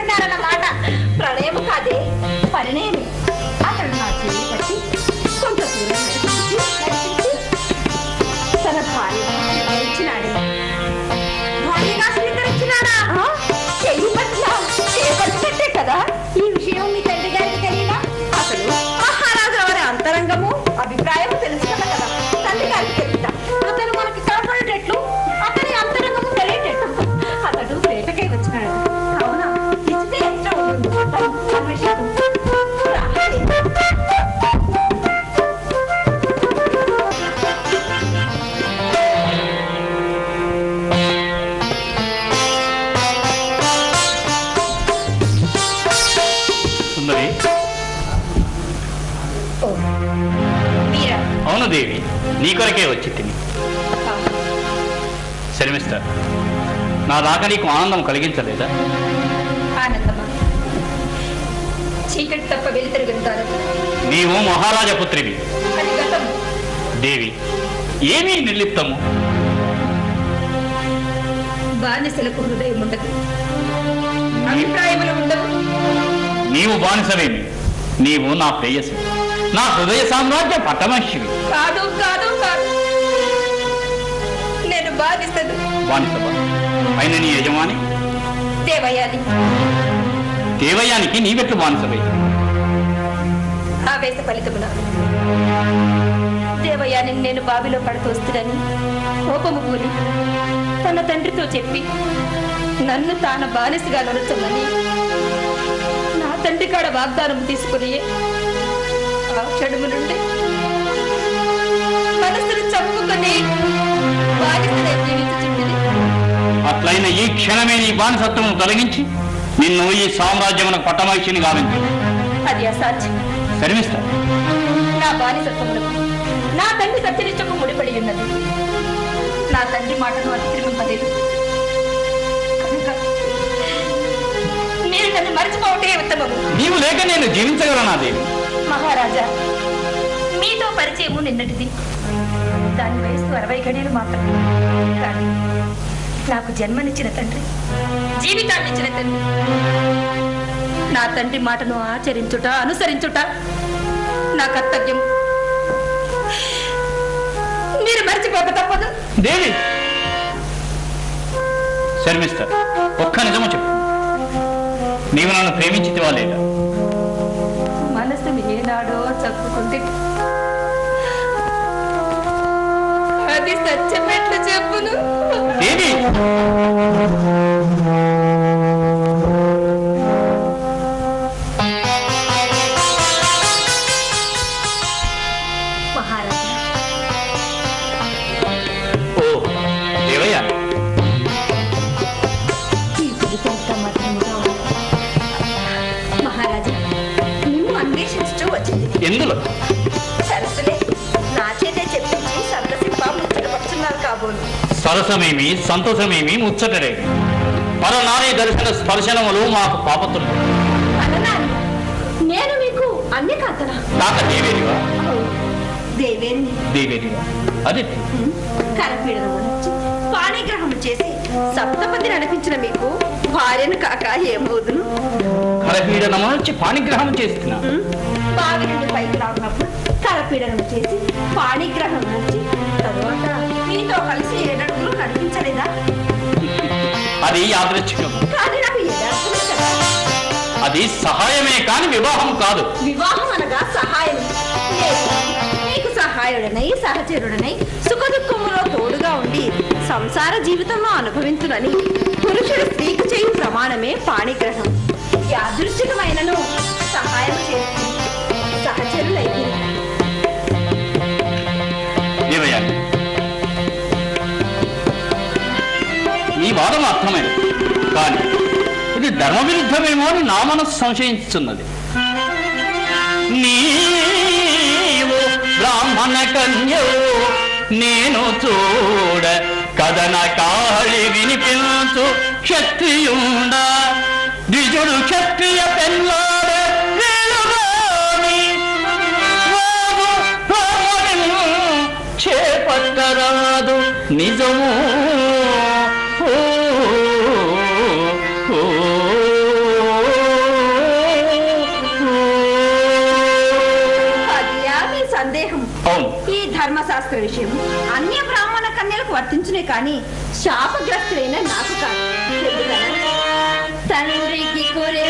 పడినారన్నమాట. ప్రణయము కాదే, పరిణయమే. అతడు నా చేయి కట్టి కొంత దూరం నడిపించి తన భార్య స్వీకరించినాడే. భార్యగా స్వీకరించినాడా? చెయ్యి పట్ల చేపట్టినట్టే కదా. ఈ విషయం మీ తండ్రి గారికి తెలియదా? అసలు మహారాజు వారి అంతరంగము అభిప్రాయము తెలుసుకున్న కదా తండ్రి గారికి తెలుస్తా. అతను మనకి కనపడేటట్లు అతని అంతరంగము తెలియటట్టు అతడు వేటకై వచ్చినాడు. అవునా, ఇచ్చితే ఎట్లా ఉంటుంది అన్వేషిస్తూ అవును దేవి, నీ కొరకే వచ్చి తిని. శర్మిస్టర్, నా దాకా నీకు ఆనందం కలిగించలేదా? ఆనందమా? చీకటి తప్ప వెలుతురుగుతారు. నీవు మహారాజ పుత్రివి దేవి. ఏమీ నిర్లిప్తము? బానిసలకు హృదయం ఉండదు, అభిప్రాయములు ఉండవు. నీవు బానిసవేమి? నీవు నా ప్రేయసి, నా హృదయ సామ్రాజ్య పట్టమహిషివి. కాదు కాదు కాదు, నేను బానిసను. బానిసవా? అయిన నీ యజమాని దేవయాని. దేవయానికి నీవెట్లు బానిసవై? ఆవేశ ఫలితమున దేవయాని నేను బావిలో పడతోస్తునని కోపము కూలి తన తండ్రితో చెప్పి నన్ను తాను బానిసగా నడుచమని నా తండ్రి కాడ వాగ్దానం తీసుకుని ఆ క్షణము నుండి మనసును చంపుకొని బానిసనే జీవించుచుండిని. అట్లయిన ఈ క్షణమే నీ బానిసత్వము తొలగించి నిన్ను ఈ సామ్రాజ్యమునకు పట్టమహిషిని గావించు. అది అసాధ్యం. శర్మిస్తా, నా బానిసత్వములకు నా తండ్రి సత్యనిష్టకు ముడిపడి ఉన్నది. నా తండ్రి మాటను అతిక్రమింపలేదు కనుక మీరు నన్ను మర్చిపోవటే ఉత్తమము. నీవు లేక నేను జీవించగలనా దేవి? మహారాజా, మీతో పరిచయము నిన్నటిది. దాని వయసు 60 గడియలు మాత్రం. కానీ నాకు జన్మనిచ్చిన తండ్రి, జీవితాన్నిచ్చిన తండ్రి, నా తండ్రి మాటను ఆచరించుట అనుసరించుట నా కర్తవ్యం. మీరు మర్చిపోక తప్పదు. దేవి, శర్మిస్తా, ఒక్క నిజము చెప్పు. నీవు నన్ను ప్రేమించితివా లేదా? మనసుని ఏనాడో చప్పుకుంటే అది సత్యమెట్లు చెప్పును. దేవి, మహారాజా, ఓ దేవయ్య, ఈ గురికంతా మధురముగా ఉంది. మహారాజా, నిన్ను అన్వేషించు వచ్చింది. ఎందులో? సరస్సులే నా చేతే చెప్పించి సంతసింప ముచ్చటపడుతున్నారు కాబోలు. సరసమేమి సంతోషమేమి ముచ్చటలే. పరనారీ దర్శన స్పర్శనములు మాకు పాపతులు. అననాని, నేను మీకు అన్ని కాతనా? కాక దేవేరివా? దేవేరిని. దేవేరివా? అది కరపీడను గురించి పాణిగ్రహం చేసి సప్తపదిని అనిపించిన మీకు భార్యను కాక ఏమవుదును? కరపీడనము నుంచి పాణిగ్రహం చేస్తున్నా. బావి నుండి పైకి రాకున్నప్పుడు కరపీడనం చేసి పాణిగ్రహం నుంచి తరువాత మీతో కలిసి 7 అడుగులు నడిపించలేదా? అది యాదృచ్ఛికం. కానీ నాకు యథార్థమే కదా. అది సహాయమే కాని వివాహం కాదు. వివాహం అనగా సహాయం. మీకు సహాయుడనై సహచరుడనై సుఖ దుఃఖములో తోడుగా ఉండి సంసార జీవితంలో అనుభవించునని పురుషుడు స్త్రీకి చేయు ప్రమాణమే పాణిగ్రహం. యాదృచ్ఛికమైనను సహాయం చేసి సహచరులైతే దేవయాని, నీ వాదన అర్థమైనది, కానీ ఇది ధర్మ విరుద్ధమేమో అని నా మనసు సంశయించుతున్నది. నీవు బ్రాహ్మణ కన్యవు నేను చూడ కథన కాళి వినిపించు క్షత్రియుండ ద్విజుడు క్షత్రియ పెళ్ళాడ చేపట్టరాదు నిజము. సామాన్యులకు వర్తించునే కానీ శాపగ్రస్తుడైన నాకు కాదు. తండ్రికి కురే